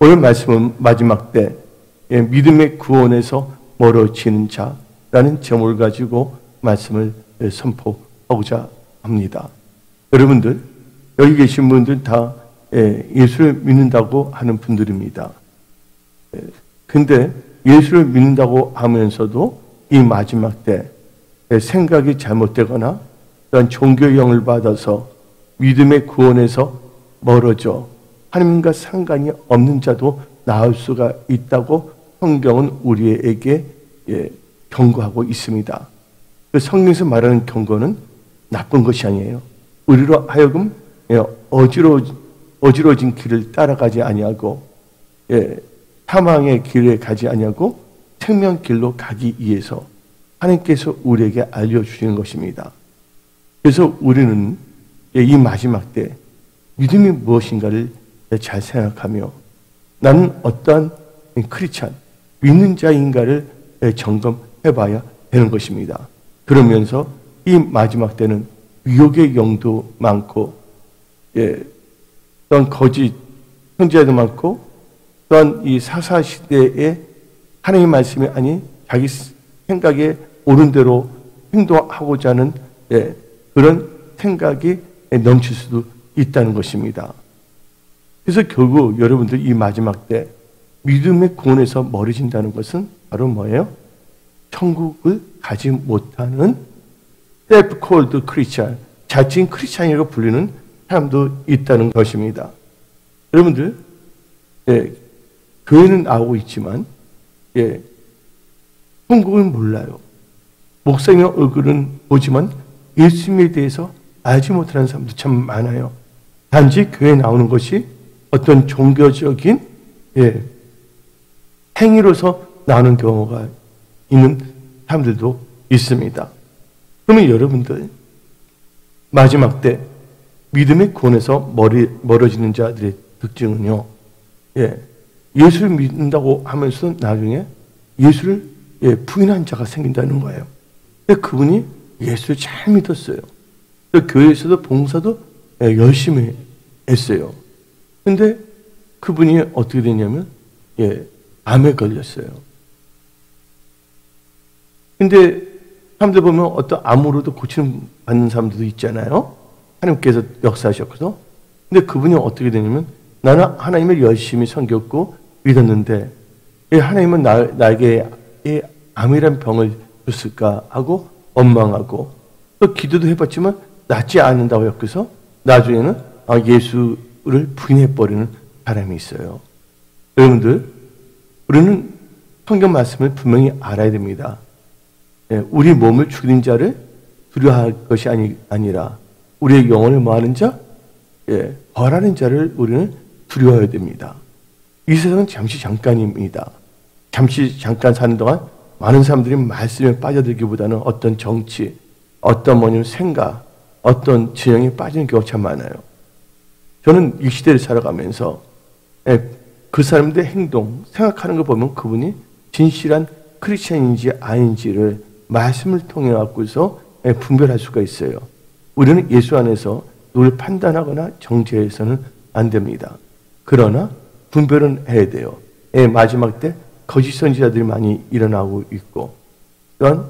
오늘 말씀은 마지막 때 믿음의 구원에서 멀어지는 자라는 제목을 가지고 말씀을 선포하고자 합니다. 여러분들, 여기 계신 분들 다 예수를 믿는다고 하는 분들입니다. 근데 예수를 믿는다고 하면서도 이 마지막 때 생각이 잘못되거나 또한 종교의 영을 받아서 믿음의 구원에서 멀어져 하나님과 상관이 없는 자도 나올 수가 있다고 성경은 우리에게 경고하고 있습니다. 그 성경에서 말하는 경고는 나쁜 것이 아니에요. 우리로 하여금 어지러진 길을 따라가지 아니하고 사망의 길에 가지 아니하고 생명길로 가기 위해서 하나님께서 우리에게 알려주시는 것입니다. 그래서 우리는 이 마지막 때 믿음이 무엇인가를 잘 생각하며 나는 어떠한 크리스찬, 믿는 자인가를 점검해 봐야 되는 것입니다. 그러면서 이 마지막 때는 유혹의 영도 많고 또한 거짓 형제도 많고 또한 이 사사시대에 하나님의 말씀이 아닌 자기 생각에 옳은 대로 행동하고자 하는 그런 생각이 넘칠 수도 있다는 것입니다. 그래서 결국 여러분들 이 마지막 때 믿음의 구원에서 멀어진다는 것은 바로 뭐예요? 천국을 가지 못하는 self-called Christian, 자칭 크리스찬이라고 불리는 사람도 있다는 것입니다. 여러분들, 교회는 나오고 있지만 천국은 몰라요. 목사님의 얼굴은 보지만 예수님에 대해서 알지 못하는 사람도 참 많아요. 단지 교회에 나오는 것이 어떤 종교적인 행위로서 나오는 경우가 있는 사람들도 있습니다. 그러면 여러분들, 마지막 때 믿음의 구원에서 멀어지는 자들의 특징은요, 예수를 믿는다고 하면서 나중에 예수를 부인한 자가 생긴다는 거예요. 근데 그분이 예수를 잘 믿었어요. 교회에서도 봉사도 열심히 했어요. 근데 그분이 어떻게 됐냐면 암에 걸렸어요. 근데 사람들 보면 어떤 암으로도 고치는 받는 사람들도 있잖아요. 하나님께서 역사하셨거든. 근데 그분이 어떻게 되냐면 나는 하나님을 열심히 섬겼고 믿었는데 하나님은 나에게 암이란 병을 줬을까 하고 원망하고 또 기도도 해봤지만 낫지 않는다고 해서 나중에는 예수를 부인해버리는 사람이 있어요. 여러분들, 우리는 성경 말씀을 분명히 알아야 됩니다. 우리 몸을 죽이는 자를 두려워할 것이 아니라 우리의 영혼을 뭐하는 자? 벌하는 자를 우리는 두려워해야 됩니다. 이 세상은 잠시 잠깐입니다. 잠깐 사는 동안 많은 사람들이 말씀에 빠져들기보다는 어떤 정치, 어떤 생각, 어떤 진영에 빠지는 경우가 참 많아요. 저는 이 시대를 살아가면서 그 사람들의 행동, 생각하는 걸 보면 그분이 진실한 크리스찬인지 아닌지를 말씀을 통해 갖고서 분별할 수가 있어요. 우리는 예수 안에서 누굴 판단하거나 정죄해서는 안 됩니다. 그러나 분별은 해야 돼요. 마지막 때 거짓 선지자들이 많이 일어나고 있고 또한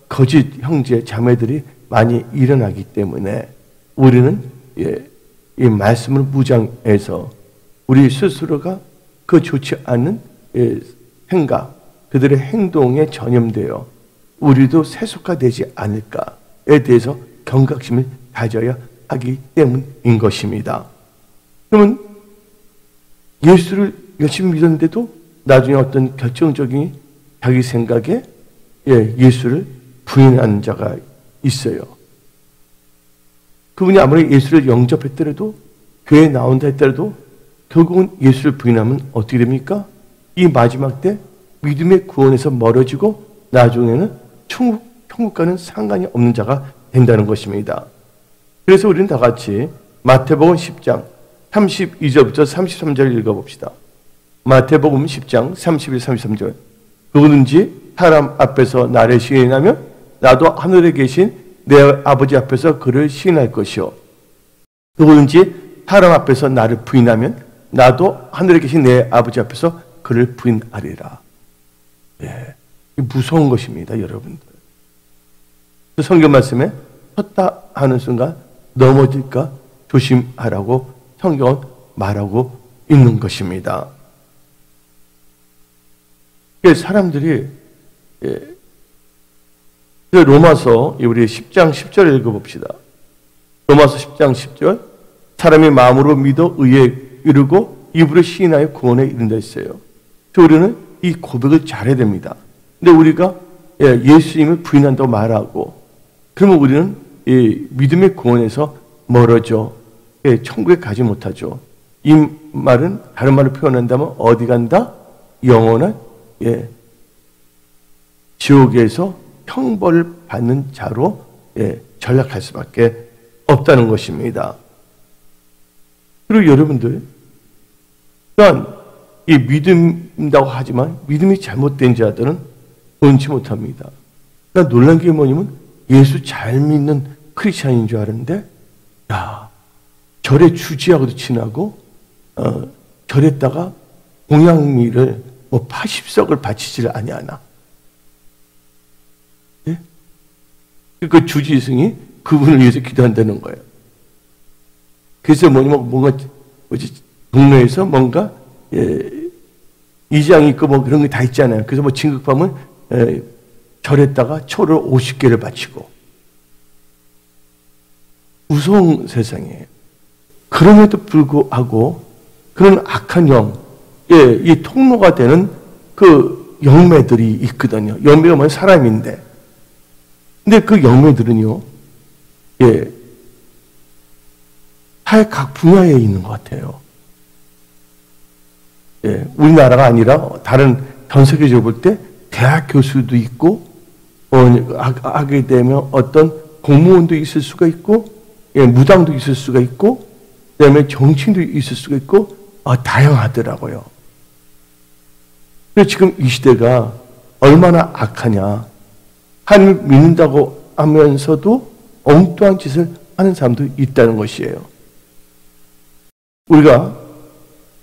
거짓 형제 자매들이 많이 일어나기 때문에 우리는 이 말씀을 무장해서 우리 스스로가 그 좋지 않은 생각, 그들의 행동에 전염되어 우리도 세속화되지 않을까에 대해서 경각심을 가져야 하기 때문인 것입니다. 그러면 예수를 열심히 믿었는데도 나중에 어떤 결정적인 자기 생각에 예수를 부인하는 자가 있어요. 그분이 아무리 예수를 영접했더라도 교회에 나온다 했더라도 결국은 예수를 부인하면 어떻게 됩니까? 이 마지막 때 믿음의 구원에서 멀어지고 나중에는 천국과는 상관이 없는 자가 된다는 것입니다. 그래서 우리는 다 같이 마태복음 10장 32절부터 33절을 읽어봅시다. 마태복음 10장 31, 33절. 누구든지 사람 앞에서 나를 시인하면 나도 하늘에 계신 내 아버지 앞에서 그를 시인할 것이요. 누구든지 사람 앞에서 나를 부인하면 나도 하늘에 계신 내 아버지 앞에서 그를 부인하리라. 예, 무서운 것입니다, 여러분들. 성경 말씀에 섰다 하는 순간 넘어질까 조심하라고 성경은 말하고 있는 것입니다. 사람들이 로마서 우리 10장 10절 읽어봅시다. 로마서 10장 10절 사람이 마음으로 믿어 의에 이르고 입으로 시인하여 구원에 이른다 했어요. 우리는 이 고백을 잘해야 됩니다. 근데 우리가 예수님을 부인한다고 말하고 그러면 우리는 이 믿음의 구원에서 멀어져 천국에 가지 못하죠. 이 말은 다른 말로 표현한다면 어디 간다? 영원한 지옥에서 형벌을 받는 자로 전락할 수밖에 없다는 것입니다. 그리고 여러분들 또한 이 믿음이라고 하지만 믿음이 잘못된 자들은 원치 못합니다. 그러니까 놀란 게 뭐냐면 예수 잘 믿는 크리스찬인 줄 알았는데 절에 주지하고도 지나고 절에다가 공양미를 80석을 바치지를 아니하나. 예? 그 주지승이 그분을 위해서 기도한다는 거예요. 그래서 뭔가 동네에서 뭔가 이장이 있고 그런 게 다 있잖아요. 그래서 진급하면 절에다가 초를 50개를 바치고 무서운 세상이에요. 그럼에도 불구하고 그런 악한 이 통로가 되는 그 영매들이 있거든요. 영매가 뭐냐? 사람인데. 근데 그 영매들은요, 사회 각 분야에 있는 것 같아요. 우리나라가 아니라 다른 전 세계적으로 볼 때 대학 교수도 있고, 하게 되면 어떤 공무원도 있을 수가 있고, 무당도 있을 수가 있고, 그 다음에 정치인도 있을 수가 있고, 다양하더라고요. 그래서 지금 이 시대가 얼마나 악하냐. 하나님을 믿는다고 하면서도 엉뚱한 짓을 하는 사람도 있다는 것이에요. 우리가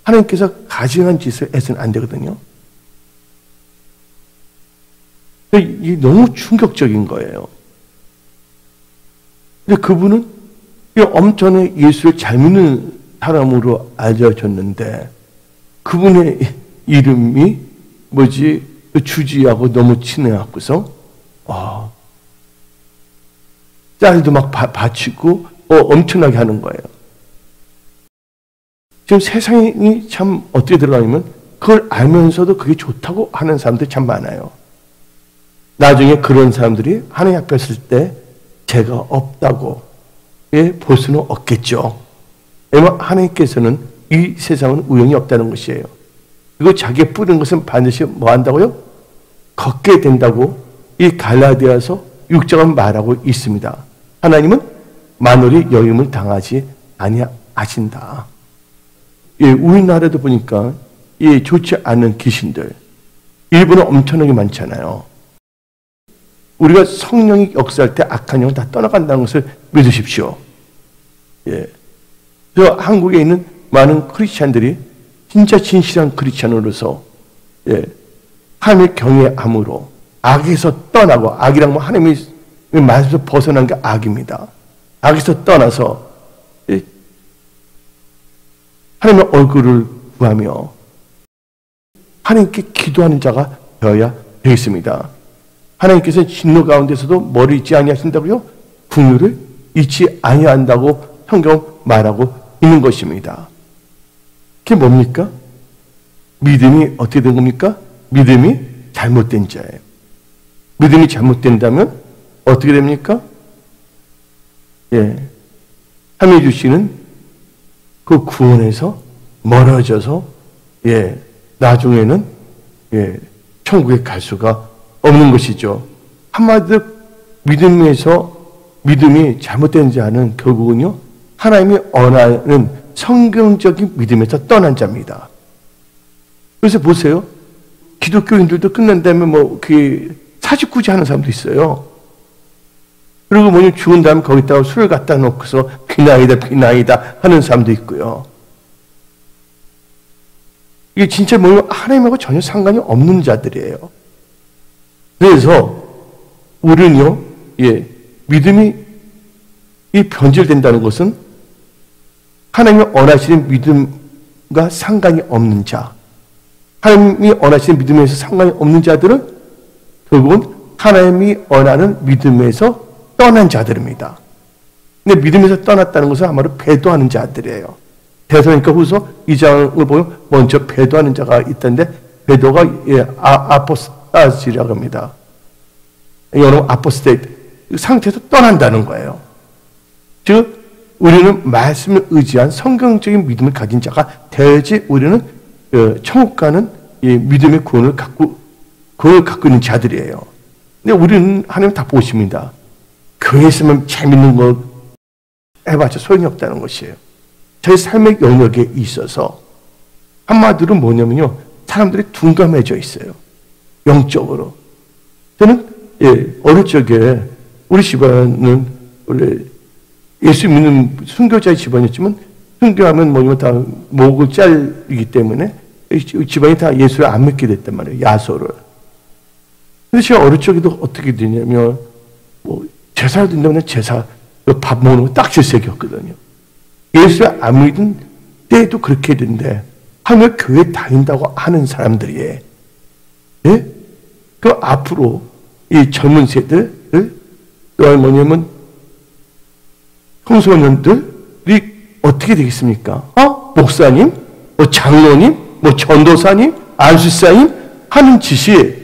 하나님께서 가증한 짓을 해서는 안 되거든요. 이게 너무 충격적인 거예요. 근데 그분은 엄청나게 예수를 잘 믿는 사람으로 알려졌는데 그분의 이름이 주지하고 너무 친해갖고서 짤도 막 바치고 엄청나게 하는 거예요. 지금 세상이 참 어떻게 들어가냐면 그걸 알면서도 그게 좋다고 하는 사람들이 참 많아요. 나중에 그런 사람들이 하나님 앞에 설 때 죄가 없다고 볼 수는 없겠죠. 왜냐하면 하나님께서는 이 세상은 우연이 없다는 것이에요. 그리고 자기가 뿌린 것은 반드시 뭐 한다고요? 걷게 된다고 이 갈라디아서 6장은 말하고 있습니다. 하나님은 만월이 여임을 당하지 아니하신다. 우리나라도 보니까 좋지 않은 귀신들, 일본은 엄청나게 많잖아요. 우리가 성령이 역사할 때 악한 영은 다 떠나간다는 것을 믿으십시오. 저 한국에 있는 많은 크리스찬들이 진짜 진실한 크리스찬으로서 하나님의 경외함으로 악에서 떠나고, 악이란 하나님의 말씀에서 벗어난 게 악입니다. 악에서 떠나서 하나님의 얼굴을 구하며 하나님께 기도하는 자가 되어야 되겠습니다. 하나님께서는 진노 가운데서도 머리 잊지 아니하신다고요? 긍휼을 잊지 아니한다고 성경 말하고 있는 것입니다. 그게 뭡니까? 믿음이 어떻게 된 겁니까? 믿음이 잘못된 자예요. 믿음이 잘못된다면 어떻게 됩니까? 하나님이 주시는 그 구원에서 멀어져서 나중에는 천국에 갈 수가 없는 것이죠. 한마디로 믿음이 잘못된 자는 결국은요, 하나님이 원하는 성경적인 믿음에서 떠난 자입니다. 그래서 보세요. 기독교인들도 끝난 다음에 사직구제 하는 사람도 있어요. 그리고 죽은 다음에 거기다가 술을 갖다 놓고서 비나이다 하는 사람도 있고요. 이게 진짜 뭐냐면 하나님하고 전혀 상관이 없는 자들이에요. 그래서 우리는요, 믿음이 이 변질된다는 것은 하나님이 원하시는 믿음과 상관이 없는 자, 하나님이 원하시는 믿음에서 상관이 없는 자들은 결국은 하나님이 원하는 믿음에서 떠난 자들입니다. 근데 믿음에서 떠났다는 것은 아마도 배도하는 자들이에요. 대사로니까 후서 2장을 보면 먼저 배도하는 자가 있던데, 배도가 아포스타시라고 합니다. 영어로 아포스테이트, 상태에서 떠난다는 거예요. 즉 우리는 말씀을 의지한 성경적인 믿음을 가진 자가 되어야지 우리는 천국 가는 믿음의 구원을 갖고 있는 자들이에요. 근데 우리는 하나님 다 보십니다. 교회에 있으면 재밌는 거 해봤자 소용이 없다는 것이에요. 저희 삶의 영역에 있어서 한마디로 뭐냐면요, 사람들이 둔감해져 있어요. 영적으로. 저는 어릴 적에 우리 집안은 원래 예수 믿는 순교자의 집안이었지만, 순교하면 뭐냐면 다 목을 잘리기 때문에 집안이 다 예수를 안 믿게 됐단 말이에요. 야소를. 근데 제가 어릴 적에도 어떻게 되냐면, 제사를 드린다면 제사, 밥 먹는 거 딱 질색이었거든요. 예수를 안 믿은 때에도 그렇게 되는데, 하며 교회 다닌다고 하는 사람들이, 그 앞으로 이 젊은 세대를, 또한 뭐냐면, 청소년들이 어떻게 되겠습니까? 목사님, 장로님, 전도사님, 안수사님 하는 짓이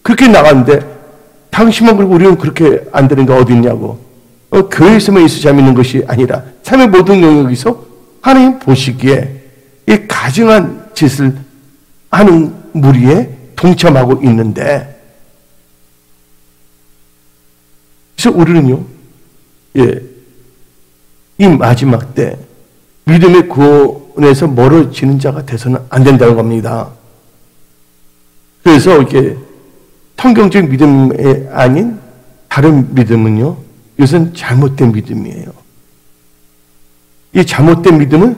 그렇게 나가는데, 당신만 그리고 우리는 그렇게 안 되는 게 어디 있냐고. 교회에서만 예수 잘 믿는 것이 아니라 삶의 모든 영역에서 하나님 보시기에 이 가증한 짓을 하는 무리에 동참하고 있는데, 그래서 우리는요, 이 마지막 때 믿음의 구원에서 멀어지는 자가 돼서는 안 된다는 겁니다. 그래서 이게 성경적인 믿음이 아닌 다른 믿음은요, 이것은 잘못된 믿음이에요. 이 잘못된 믿음은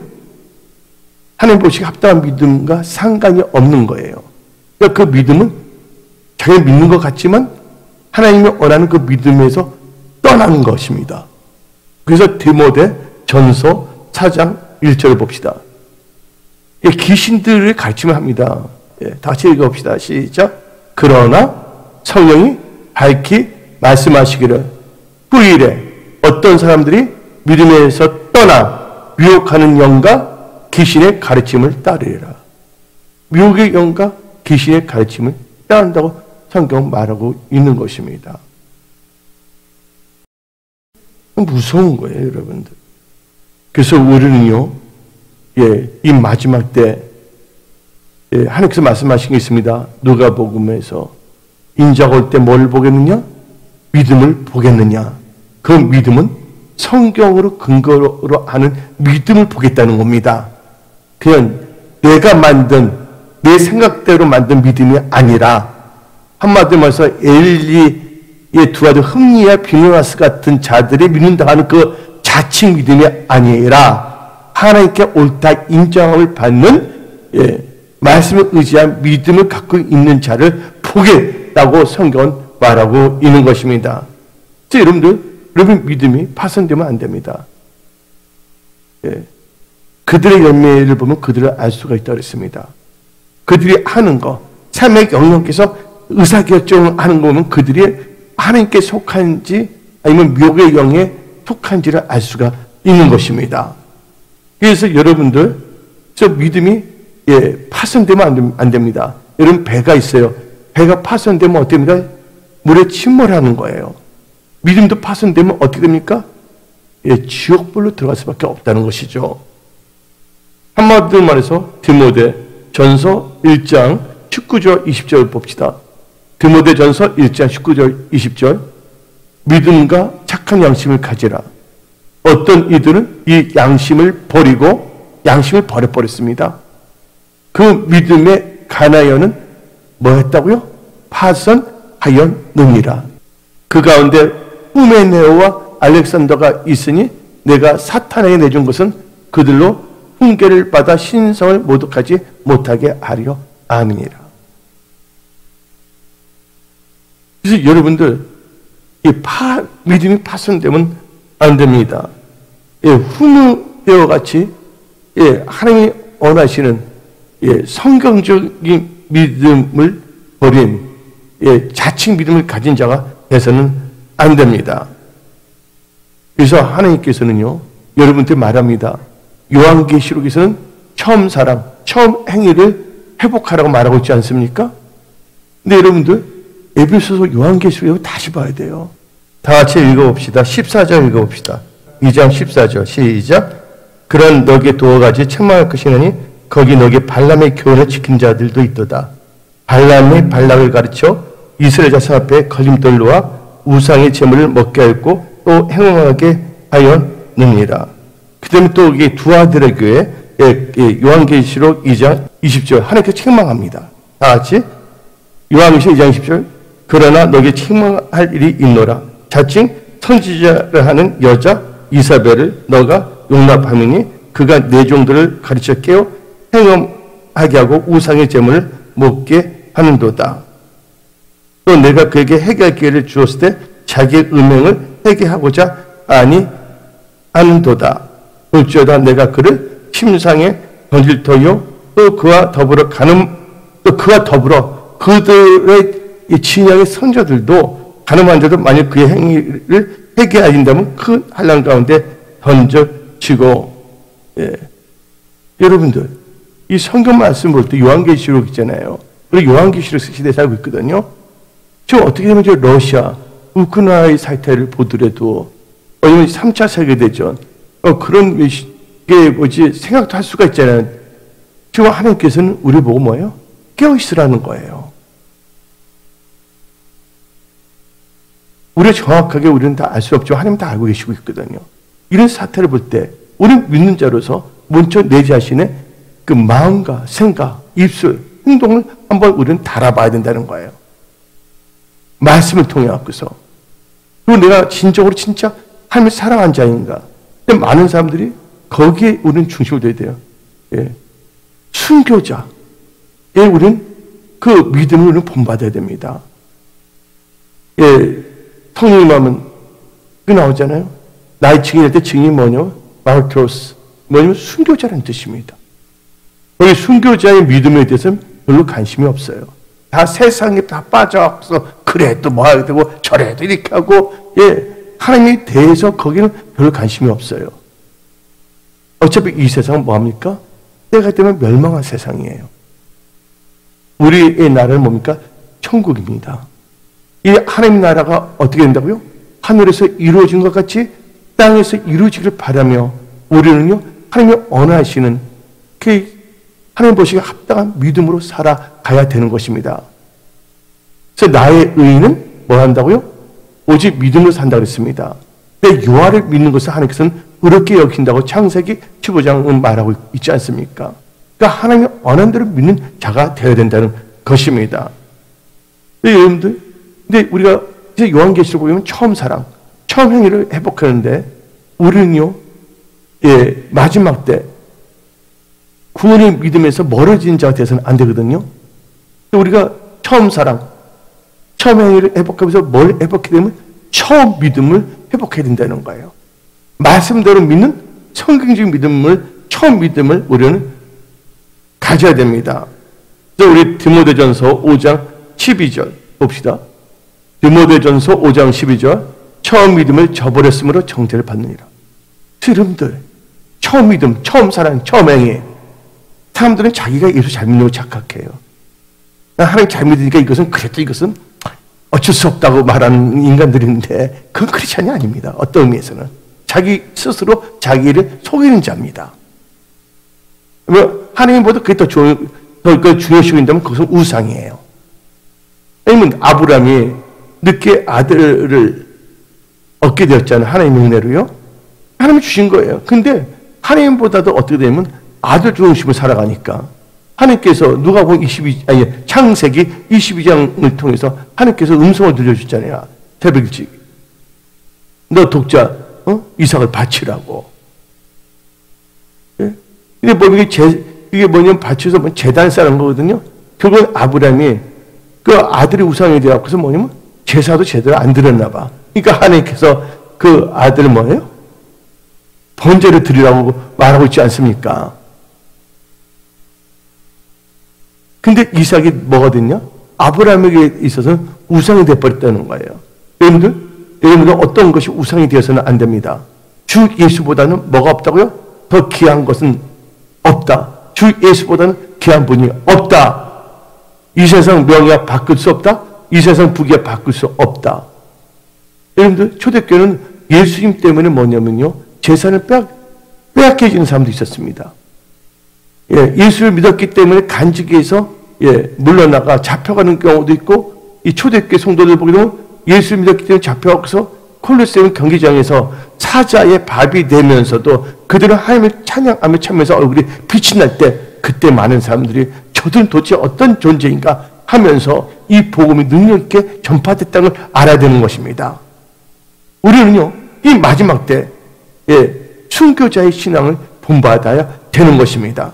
하나님 보시기에 합당한 믿음과 상관이 없는 거예요. 그러니까 그 믿음은 자기가 믿는 것 같지만 하나님이 원하는 그 믿음에서 떠나는 것입니다. 그래서 디모데 전서 4장 1절을 봅시다. 귀신들을 가르침을 합니다. 다시 읽어봅시다. 시작. 그러나 성령이 밝히 말씀하시기를 후일에 어떤 사람들이 믿음에서 떠나 미혹하는 영과 귀신의 가르침을 따르리라. 미혹의 영과 귀신의 가르침을 따른다고 성경은 말하고 있는 것입니다. 무서운 거예요, 여러분들. 그래서 우리는요, 이 마지막 때, 하나님께서 말씀하신 게 있습니다. 누가복음에서 인자가 올 때 뭘 보겠느냐? 믿음을 보겠느냐? 그 믿음은 성경으로 근거로 하는 믿음을 보겠다는 겁니다. 그냥 내가 만든, 내 생각대로 만든 믿음이 아니라, 한마디로 말해서 엘리의 두 아들 흠리와 비느하스 같은 자들이 믿는다 하는 그 자칭 믿음이 아니라 하나님께 옳다 인정함을 받는 말씀을 의지한 믿음을 갖고 있는 자를 보겠다고 성경은 말하고 있는 것입니다. 자, 여러분 믿음이 파손되면 안 됩니다. 그들의 열매를 보면 그들을 알 수가 있다고 했습니다. 그들이 하는 거, 삶의 영역에서 의사결정을 하는 거 보면 그들이 하나님께 속한지 아니면 미혹의 영에 속한지를 알 수가 있는 것입니다. 그래서 여러분들, 저 믿음이 파손되면 안 됩니다. 여러분 배가 있어요. 배가 파손되면 어떻게 됩니까? 물에 침몰하는 거예요. 믿음도 파손되면 어떻게 됩니까? 지옥불로 들어갈 수밖에 없다는 것이죠. 한마디로 말해서 디모데 전서 1장 19절 20절 봅시다. 디모데 전서 1장 19절 20절. 믿음과 착한 양심을 가지라. 어떤 이들은 이 양심을 버리고 양심을 버려버렸습니다. 그 믿음의 가나여는 뭐 했다고요? 파손하였느니라. 그 가운데 후메네오와 알렉산더가 있으니 내가 사탄에게 내준 것은 그들로 훈계를 받아 신성을 모독하지 못하게 하려 함이니라. 그래서 여러분들 믿음이 파손되면 안 됩니다. 훈우대와 같이 하나님이 원하시는 성경적인 믿음을 버린 자칭 믿음을 가진 자가 돼서는 안 됩니다. 그래서 하나님께서는요, 여러분한테 말합니다. 요한계시록에서는 처음 사랑, 처음 행위를 회복하라고 말하고 있지 않습니까? 근데 여러분들 에베소서 요한계시록을 다시 봐야 돼요. 다 같이 읽어봅시다. 14절 읽어봅시다. 2장 14절 시작. 그런 너에게 두어 가지 책망할 것이니 거기 너에게 발람의 교훈을 지킨 자들도 있도다. 발람이 발락을 가르쳐 이스라엘 자손 앞에 걸림돌로와 우상의 제물을 먹게 하였고 또 행동하게 하였느니라. 그 다음에 또 이게 두 아들의 교회 요한계시록 2장 20절 하나님께 책망합니다. 다 같이 요한계시록 2장 20절 그러나 너에게 책망할 일이 있노라. 자칭 선지자를 하는 여자 이사벨을 너가 용납하느니 그가 내 종들을 가르쳐 깨워 행음하게 하고 우상의 제물을 먹게 하는도다. 또 내가 그에게 회개할 기회를 주었을 때 자기의 음행을 회개하고자 아니하는도다. 볼지어다 내가 그를 침상에 던질 터요 또 그와 더불어 그들의 이 진영의 선조들도 가늠한 자도 만약 그의 행위를 회개하신다면 큰 한란 가운데 던져지고. 여러분들 이 성경 말씀 볼 때 요한계시록 있잖아요. 우리 요한계시록 시대에 살고 있거든요. 지금 어떻게 되면 러시아, 우크라이나의 사태를 보더라도 아니면 3차 세계대전 그런 게 뭐지 생각도 할 수가 있잖아요. 지금 하나님께서는 우리 보고 뭐예요? 깨어있으라는 거예요. 우리가 정확하게 우리는 다 알 수 없지만 하나님 다 알고 계시고 있거든요. 이런 사태를 볼 때 우리는 믿는 자로서 먼저 내 자신의 그 마음과 생각, 입술, 행동을 한번 우리는 달아봐야 된다는 거예요. 말씀을 통해 갖고서. 그리고 내가 진정으로 진짜 하나님을 사랑한 자인가. 근데 많은 사람들이 거기에 우리는 중심을 둬야 돼요. 순교자에 우리는 그 믿음을 우리는 본받아야 됩니다. 성령님 하면 그 나오잖아요. 나의 증인할 때 증인이 뭐냐면 마르토스 뭐냐면 순교자라는 뜻입니다. 우리 순교자의 믿음에 대해서는 별로 관심이 없어요. 다 세상에 다 빠져서 그래 또 뭐 해야 되고 저래 도 이렇게 하고 하나님에 대해서 거기는 별로 관심이 없어요. 어차피 이 세상은 뭐합니까? 때가 되면 멸망한 세상이에요. 우리의 나라는 뭡니까? 천국입니다. 이 하나님의 나라가 어떻게 된다고요? 하늘에서 이루어진 것 같이 땅에서 이루어지기를 바라며 우리는요 하나님이 원하시는 그 하나님 보시기에 합당한 믿음으로 살아가야 되는 것입니다. 그래서 나의 의는 뭘 한다고요? 오직 믿음으로 산다고 했습니다. 내 요한을 믿는 것을 하나님께서는 의롭게 여긴다고 창세기 15장은 말하고 있지 않습니까? 그러니까 하나님이 원하는 대로 믿는 자가 되어야 된다는 것입니다. 여러분들, 근데 우리가 이제 요한계시록 보면 처음 사랑, 처음 행위를 회복하는데 우리는요, 마지막 때 구원의 믿음에서 멀어진 자가 되어서는 안 되거든요. 우리가 처음 사랑, 처음 행위를 회복하면서 뭘 회복해야 되면 처음 믿음을 회복해야 된다는 거예요. 말씀대로 믿는 성경적인 믿음을, 처음 믿음을 우리는 가져야 됩니다. 그래서 우리 디모데전서 5장 12절 봅시다. 디모데전서 5장 12절 처음 믿음을 저버렸으므로 정죄를 받느니라. 여러분들 처음 믿음, 처음 사랑, 처음 행위 사람들은 자기가 예수 잘 믿는 걸 착각해요. 하나님 잘 믿으니까 이것은 어쩔 수 없다고 말하는 인간들인데 그건 크리스찬이 아닙니다. 어떤 의미에서는 자기 스스로 자기를 속이는 자입니다. 하나님보다 그게 더 중요시고 있다면 그것은 우상이에요. 아니면 아브라함이 늦게 아들을 얻게 되었잖아요. 하나님의 은혜로요. 하나님이 주신 거예요. 근데 하나님보다도 어떻게 되면 아들 중심으로 살아가니까 하나님께서 창세기 22장을 통해서 하나님께서 음성을 들려주셨잖아요. 새벽 일찍. 너 독자 이삭을 바치라고. 근데 뭐 이게 뭐냐면 바쳐서 뭐 제단 쌓는 거거든요. 결국은 아브라함이 그 아들이 우상이 되어서 뭐냐면 제사도 제대로 안 드렸나 봐. 그러니까 하나님께서 그 아들을 뭐예요? 번제를 드리라고 말하고 있지 않습니까? 근데 이삭이 뭐거든요? 아브라함에게 있어서는 우상이 되어버렸다는 거예요. 여러분들 어떤 것이 우상이 되어서는 안 됩니다. 주 예수보다는 뭐가 없다고요? 더 귀한 것은 없다. 주 예수보다는 귀한 분이 없다. 이 세상 명예가 바꿀 수 없다. 이 세상 부귀가 바꿀 수 없다. 여러분들 초대교회는 예수님 때문에 뭐냐면요, 재산을 빼앗겨지는 사람도 있었습니다. 예수를 믿었기 때문에 간직에서 물러나가 잡혀가는 경우도 있고, 이 초대교회 성도들 보게 되면 예수를 믿었기 때문에 잡혀가서 콜로세움 경기장에서 사자의 밥이 되면서도 그들은 하나님을 찬양하며 참면서 얼굴이 빛이 날 때, 그때 많은 사람들이 저들은 도대체 어떤 존재인가 하면서 이 복음이 능력 있게 전파됐다는 걸 알아야 되는 것입니다. 우리는요, 이 마지막 때 순교자의 신앙을 본받아야 되는 것입니다.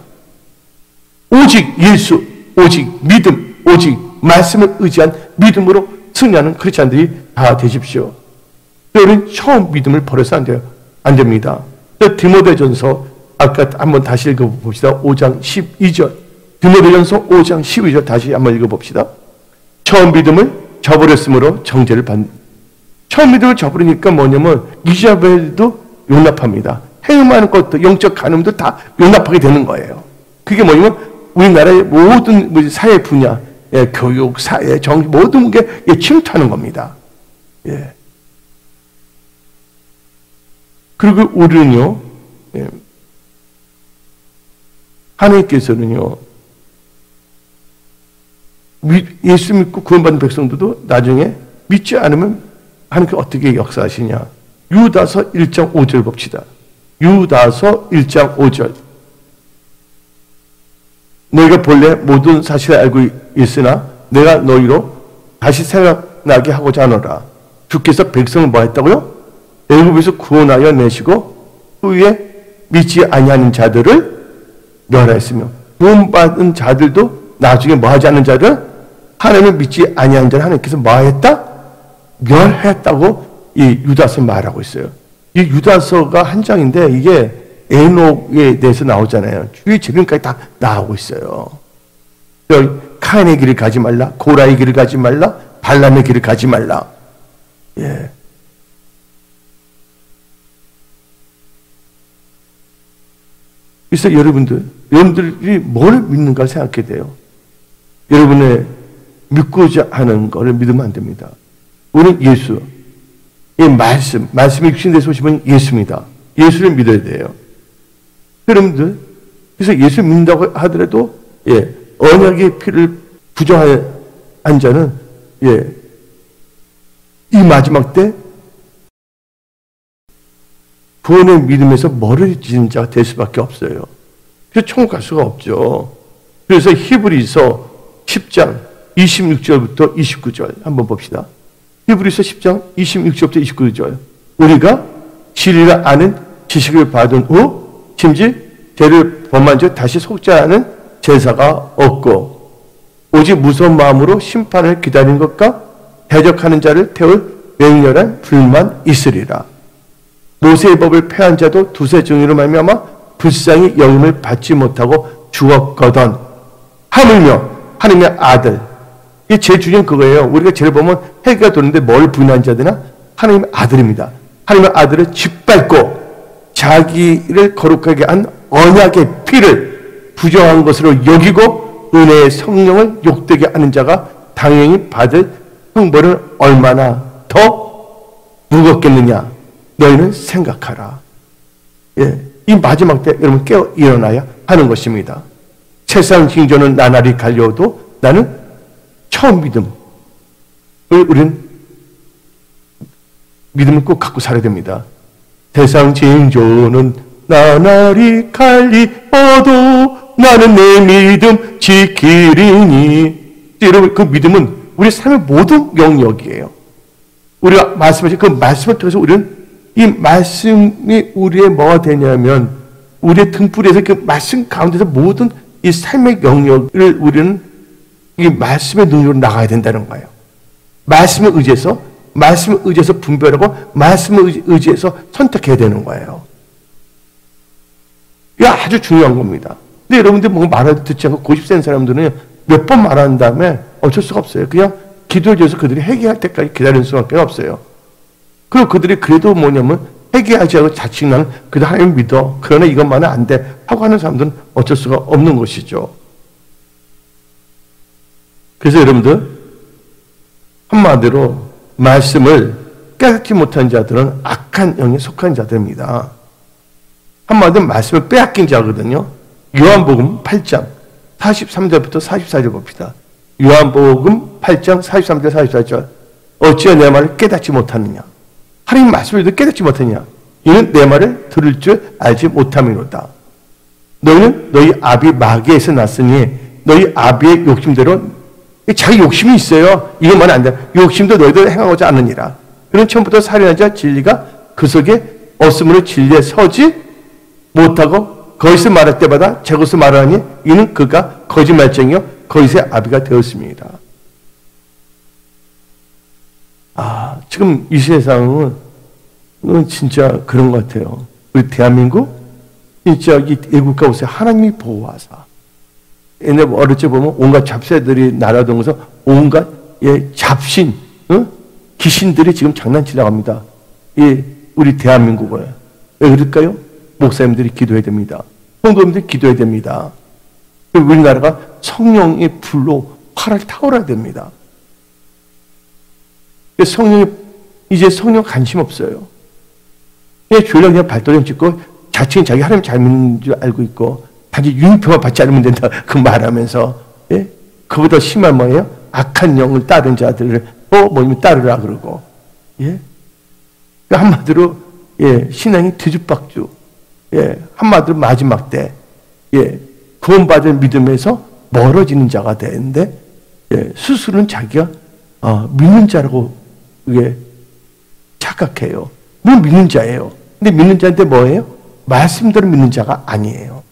오직 예수, 오직 믿음, 오직 말씀을 의지한 믿음으로 승리하는 크리스찬들이 다 되십시오. 여러분 처음 믿음을 버려서 안 돼요. 안 됩니다. 디모데전서 아까 한번 다시 읽어봅시다. 5장 12절. 디모데전서 5장 12절 다시 한번 읽어봅시다. 처음 믿음을 저버렸으므로 정죄를 받는. 처음 믿음을 저버리니까 뭐냐면 이자벨도 용납합니다. 행음하는 것도 영적 간음도 다 용납하게 되는 거예요. 그게 뭐냐면 우리나라의 모든 사회 분야, 교육, 사회, 정치 모든 게 침투하는 겁니다. 그리고 우리는요, 하나님께서는요, 예수 믿고 구원받은 백성들도 나중에 믿지 않으면 하나님께 어떻게 역사하시냐. 유다서 1장 5절 봅시다. 유다서 1장 5절. 너희가 본래 모든 사실을 알고 있으나 내가 너희로 다시 생각나게 하고자 하노라. 주께서 백성을 뭐 했다고요? 애굽에서 구원하여 내시고 후에 믿지 아니하는 자들을 멸하였으며, 구원받은 자들도 나중에 뭐 하지 않는 자들, 하나님을 믿지 아니하는 자를 하나님께서 뭐 했다? 멸했다고 이 유다서 말하고 있어요. 이 유다서가 한 장인데 이게 에녹에 대해서 나오잖아요. 주의 지금까지 다 나오고 있어요. 카인의 길을 가지 말라, 고라의 길을 가지 말라, 발람의 길을 가지 말라. 그래서 여러분들이 뭘 믿는가 생각해야 돼요. 여러분의 믿고자 하는 것을 믿으면 안 됩니다. 우리는 예수, 이 말씀이 육신돼서 오시면 예수입니다. 예수를 믿어야 돼요. 여러분들, 그래서 예수 믿는다고 하더라도, 언약의 피를 부정한 자는, 이 마지막 때, 구원의 믿음에서 멀어지는 자가 될 수밖에 없어요. 그래서 천국 갈 수가 없죠. 그래서 히브리서 10장 26절부터 29절 한번 봅시다. 히브리서 10장 26절부터 29절. 우리가 진리를 아는 지식을 받은 후 심지 죄를 범한 즉 다시 속죄 하는 제사가 없고 오직 무서운 마음으로 심판을 기다리는 것과 대적하는 자를 태울 맹렬한 불만 있으리라. 모세의 법을 폐한 자도 두세 증인으로 말미암아 불쌍히 여김을 받지 못하고 죽었거든. 하물며 하나님의 아들, 이게 제일 중요한 그거예요. 우리가 죄를 보면 해가 도는데 뭘 부인한 자들이나 하나님의 아들입니다. 하나님의 아들을 짓밟고 자기를 거룩하게 한 언약의 피를 부정한 것으로 여기고 은혜의 성령을 욕되게 하는 자가 당연히 받을 형벌은 얼마나 더 무겁겠느냐. 너희는 생각하라. 이 마지막 때 여러분 깨어 일어나야 하는 것입니다. 세상 징조는 나날이 갈려도 나는 처음 믿음을 우리는 믿음을 꼭 갖고 살아야 됩니다. 세상 징조는 나날이 갈리어도 나는 내 믿음 지키리니. 여러분 그 믿음은 우리 삶의 모든 영역이에요. 우리가 말씀하신 그 말씀을 통해서 우리는 이 말씀이 우리의 뭐가 되냐면 우리의 등불에서 그 말씀 가운데서 모든 이 삶의 영역을 우리는 이 말씀의 능력으로 나가야 된다는 거예요. 말씀을 의지해서 분별하고 말씀을 의지해서 선택해야 되는 거예요. 이게 아주 중요한 겁니다. 근데 여러분들 뭐 말을 듣지 않고 고집 센 사람들은 몇 번 말한 다음에 어쩔 수가 없어요. 그냥 기도해 줘서 그들이 회개할 때까지 기다리는 수밖에 없어요. 그리고 그들이 그래도 뭐냐면 회개하지 않고 자칫 나는 그래도 하나님 믿어. 그러나 이것만은 안 돼. 하고 하는 사람들은 어쩔 수가 없는 것이죠. 그래서 여러분들 한마디로 말씀을 깨닫지 못한 자들은 악한 영에 속한 자들입니다. 한마디로 말씀을 빼앗긴 자거든요. 요한복음 8장 43절부터 44절 봅시다. 요한복음 8장 43절 44절 어찌하여 내 말을 깨닫지 못하느냐. 하나님 말씀을 깨닫지 못하느냐. 이는 내 말을 들을 줄 알지 못함이로다. 너희는 너희 아비 마귀에서 났으니 너희 아비의 욕심대로 자기 욕심이 있어요. 이것만 안 돼. 욕심도 너희들 행하고자 않느니라. 그는 처음부터 살인한 자 진리가 그 속에 없으므로 진리에 서지 못하고 거짓을 말할 때마다 제 것을 말하니 이는 그가 거짓말쟁이요 거짓의 아비가 되었습니다. 지금 이 세상은 진짜 그런 것 같아요. 우리 대한민국 진짜 이 애국가 보세요. 하나님이 보호하사. 옛날 어릴 때 보면 온갖 잡새들이 날아다니면서 온갖 잡신, 귀신들이 지금 장난치려고 합니다. 우리 대한민국을. 왜 그럴까요? 목사님들이 기도해야 됩니다. 성도님들이 기도해야 됩니다. 우리나라가 성령의 불로 활을 타오라야 됩니다. 이제 성령 관심 없어요. 그냥 졸라 그냥 발도령 찍고 자칭 자기 하나님 잘 믿는 줄 알고 있고 단지 유니폼만 받지 않으면 된다 그 말하면서 그보다 심한 뭐예요? 악한 영을 따른 자들을 뭐냐면 따르라 그러고 한마디로 신앙이 뒤죽박죽 한마디로 마지막 때 구원받을 믿음에서 멀어지는 자가 되는데 스스로는 자기가 믿는 자라고 착각해요. 물론 믿는 자예요. 근데 믿는 자인데 뭐예요? 말씀대로 믿는 자가 아니에요.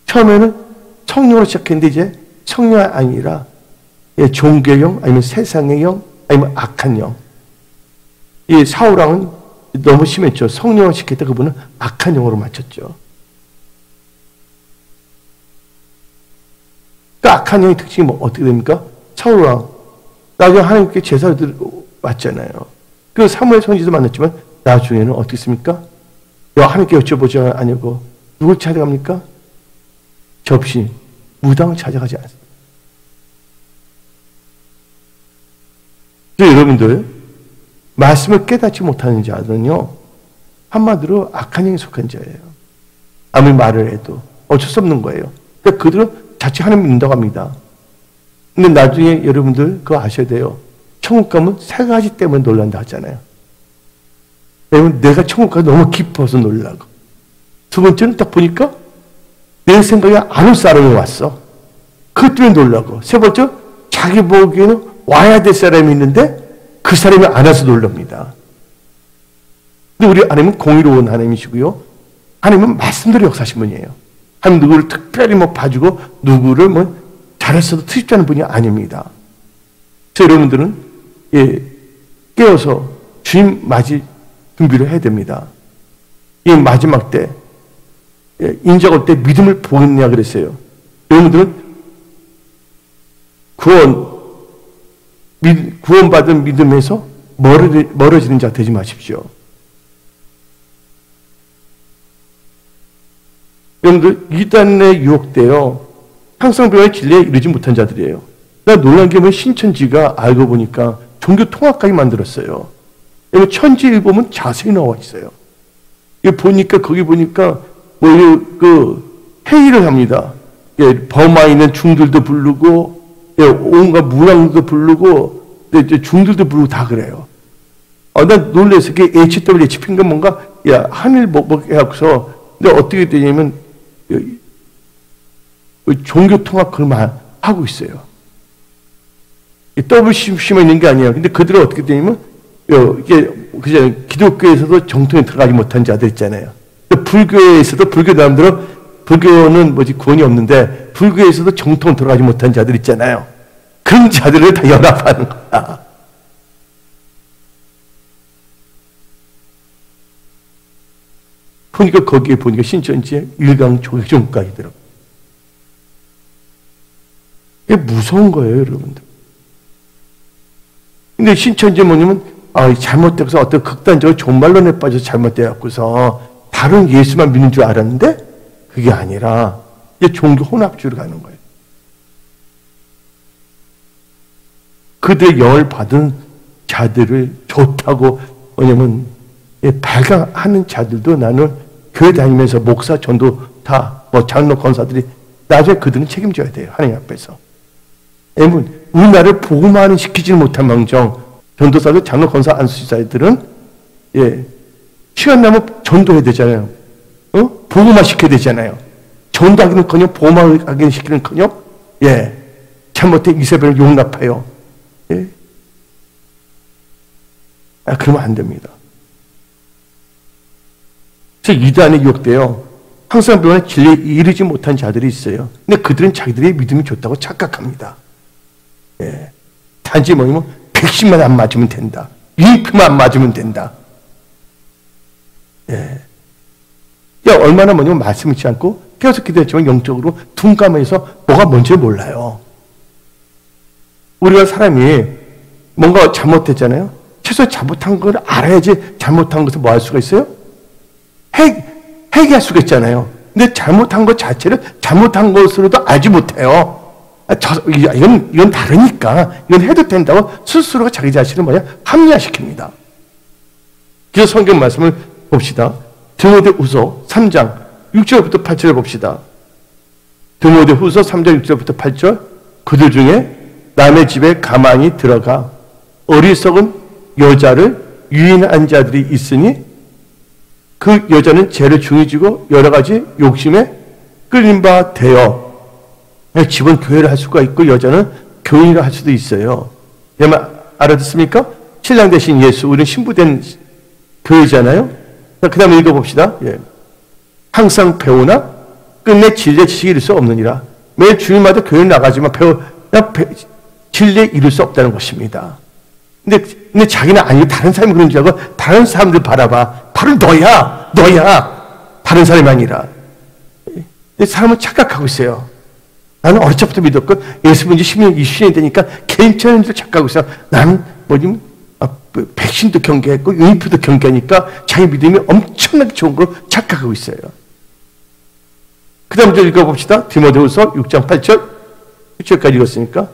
처음에는 성령으로 시작했는데 이제 성령이 아니라 종교형 아니면 세상의 영 아니면 악한 영. 이 사울왕은 너무 심했죠. 성령을 시켰다 그분은 악한 영으로 맞췄죠. 그 악한 영의 특징이 어떻게 됩니까? 사울왕 나중에 하나님께 제사를 드리고 왔잖아요. 그 사무엘 선지도 만났지만 나중에는 어떻게 했습니까? 하나님께 여쭤보지 아니고 누굴 찾아갑니까? 접신, 무당을 찾아가지 않습니다. 그래서 여러분들 말씀을 깨닫지 못하는 자들은요 한마디로 악한 영에 속한 자예요. 아무리 말을 해도 어쩔 수 없는 거예요. 그러니까 그들은 자칫 하나님 믿는다고 합니다. 근데 나중에 여러분들 그거 아셔야 돼요. 천국 가면 세 가지 때문에 놀란다 하잖아요. 왜냐면 내가 천국 가서 너무 깊어서 놀라고. 두 번째는 딱 보니까 내 생각에 안 올 사람이 왔어. 그것 때문에 놀라고. 세 번째, 자기 보기에는 와야 될 사람이 있는데 그 사람이 안 와서 놀랍니다. 근데 우리 하나님은 공의로운 하나님이시고요. 하나님은 말씀대로 역사하신 분이에요. 하나님 누구를 특별히 봐주고 누구를 잘했어도 트집지 않은 분이 아닙니다. 그래서 여러분들은 깨어서 주님 맞이 준비를 해야 됩니다. 이 마지막 때 인자가 올 때 믿음을 보겠냐 그랬어요. 여러분들은 구원받은 믿음에서 멀어지는 자 되지 마십시오. 여러분들 이단에 유혹되어 항상병의 진리에 이르지 못한 자들이에요. 나 놀란 게 신천지가 알고 보니까 종교 통합까지 만들었어요. 여러분 천지일보면 자세히 나와 있어요. 거기 보니까 회의를 합니다. 버마에 있는 중들도 부르고 온갖 문항도 부르고 중들도 부르고 다 그래요. 난 놀라서 그게 HWHP인가 뭔가 하늘 해갖고서 근데 어떻게 되냐면 종교 통합 그걸 하고 있어요. WCC만 있는 게 아니에요. 근데 그들은 어떻게 되냐면 이게 그죠? 기독교에서도 정통에 들어가지 못한 자들 있잖아요. 불교에서도 불교 사람들은 불교는 뭐지 구원이 없는데 불교에서도 정통 들어가지 못한 자들 있잖아요. 그런 자들을 다 연합하는 거야. 그러니까 거기에 보니까 신천지에 일강조정까지 들어. 이게 무서운 거예요, 여러분들. 근데 신천지 뭐냐면 잘못돼서 어떤 극단적으로 종말론에 빠져서 잘못돼갖고서 다른 예수만 믿는 줄 알았는데 그게 아니라 이제 종교 혼합주의로 가는 거예요. 그들의 영을 받은 자들을 좋다고 뭐냐면 발광하는 자들도 나는 교회 다니면서 목사, 전도 다 뭐 장로, 권사들이 나중에 그들은 책임져야 돼요. 하나님 앞에서. 왜냐면 우리나라를 복음화는 시키지 못한 망정 전도사들, 장로, 권사, 안수사들은 시간 나면 전도해야 되잖아요. 복음화 시켜야 되잖아요. 전도하기는커녕 복음화하기는 시키는커녕 잘못해 이세벨을 용납해요. 그러면 안 됩니다. 그래서 이단에 유혹되어 항상 병원에 진리에 이르지 못한 자들이 있어요. 근데 그들은 자기들의 믿음이 좋다고 착각합니다. 단지 뭐냐면 백신만 안 맞으면 된다. 유익표만 안 맞으면 된다. 얼마나 뭐냐면 말씀 있지 않고 계속 기도했지만 영적으로 둔감해서 뭐가 뭔지 몰라요. 우리가 사람이 뭔가 잘못했잖아요. 최소 잘못한 걸 알아야지 잘못한 것을 뭐 할 수가 있어요? 회개할 수가 있잖아요. 근데 잘못한 것 자체를 잘못한 것으로도 알지 못해요. 이건 다르니까 이건 해도 된다고 스스로가 자기 자신을 합리화시킵니다. 그래서 성경 말씀을 봅시다. 디모데후서 3장 6절부터 8절을 봅시다. 디모데후서 3장 6절부터 8절 그들 중에 남의 집에 가만히 들어가 어리석은 여자를 유인한 자들이 있으니 그 여자는 죄를 중해지고 여러 가지 욕심에 끌린 바 되어 집은 교회를 할 수가 있고 여자는 교인을 할 수도 있어요. 여러분 알아듣습니까? 신랑 대신 예수, 우리는 신부된 교회잖아요. 그 다음에 읽어봅시다. 항상 배우나 끝내 진리에 지식이 이룰 수 없느니라. 매일 주일마다 교회를 나가지만 진리에 이룰 수 없다는 것입니다. 근데 자기는 아니고 다른 사람이 그런 줄 알고 다른 사람들 바라봐. 바로 너야. 다른 사람이 아니라. 근데 사람은 착각하고 있어요. 나는 어릴 적부터 믿었고 예수 믿은 지 10년, 20년이 되니까 괜찮은 줄 착각하고 있어요. 나는 백신도 경계했고 유니프도 경계하니까 자기 믿음이 엄청나게 좋은 걸 착각하고 있어요. 그 다음 절 읽어봅시다. 디모데후서 6장 8절 6절까지 읽었으니까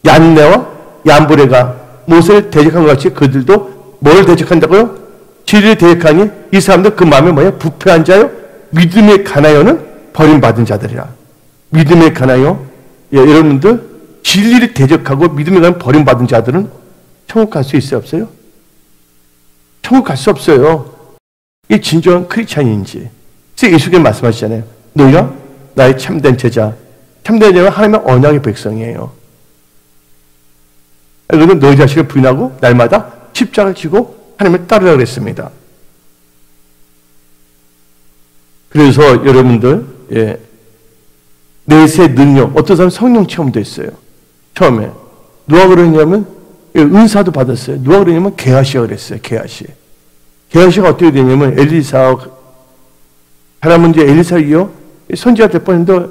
얀네와 얀브레가 모세를 대적한 것 같이 그들도 뭘 대적한다고요? 진리를 대적하니 이 사람들 그 마음에 부패한 자요? 믿음에 가나요는 버림받은 자들이라. 믿음에 가나요? 여러분들 진리를 대적하고 믿음에 가는 버림받은 자들은 천국 갈 수 있어요? 없어요? 천국 갈 수 없어요. 이게 진정한 크리스찬인지. 그래서 예수님이 말씀하시잖아요. 너희가 나의 참된 제자. 참된 제자는 하나님의 언약의 백성이에요. 그러면 너희 자신을 부인하고 날마다 십자가를 지고 하나님을 따르라 그랬습니다. 그래서 여러분들 내세 능력, 어떤 사람은 성령 체험도 했어요. 처음에 누가 그러냐면 은사도 받았어요. 누가 그러냐면 게하시가 그랬어요. 게하시가 어떻게 되냐면 엘리사 하나님 이제 엘리사이요 선지자 될 뻔했는데